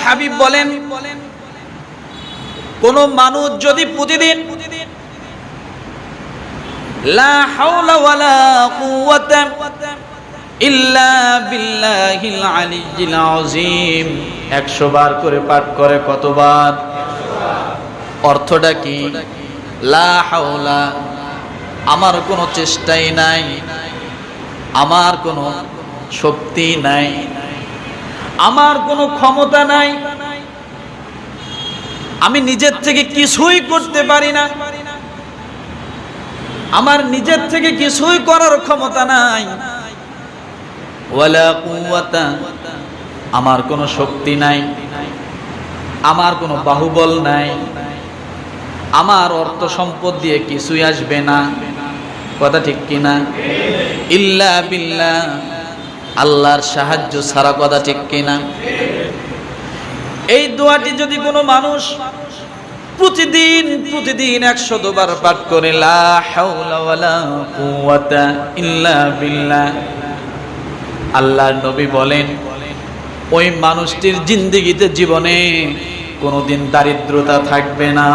হাবিব বলেন, কোন মানুষ যদি প্রতিদিন লা হাওলা ওয়ালা কুওয়াতা ইল্লা বিল্লাহিল আলিয়্যিল আযীম 100 বার করে পাঠ করে, কতবার? অর্থটা কি? লা হাওলা, আমার কোনো চেষ্টাই নাই, আমার কোনো শক্তি নাই, আমার কোনো ক্ষমতা নাই, আমি নিজের থেকে কিছুই করতে পারি না, আমার নিজের থেকে কিছুই করার ক্ষমতা নাই, ওয়ালা কুওয়াতা, আমার কোনো শক্তি নাই, আমার কোনো বাহুবল নাই, আমার অর্থ সম্পদ দিয়ে কিছুই আসবে না, কথা ঠিক কিনা? ইল্লা বিল্লাহ, আল্লাহর সাহায্য ছাড়া, কথা ঠিক কিনা? এই দোয়াটি যদি কোনো মানুষ প্রতিদিন 100 বার পাঠ করে, লা হাওলা ওয়ালা কুওয়াতা ইল্লা বিল্লাহ, আল্লাহর নবী বলেন ওই মানুষটির জিন্দেগিতে, জীবনে কোনোদিন দারিদ্রতা থাকবে না।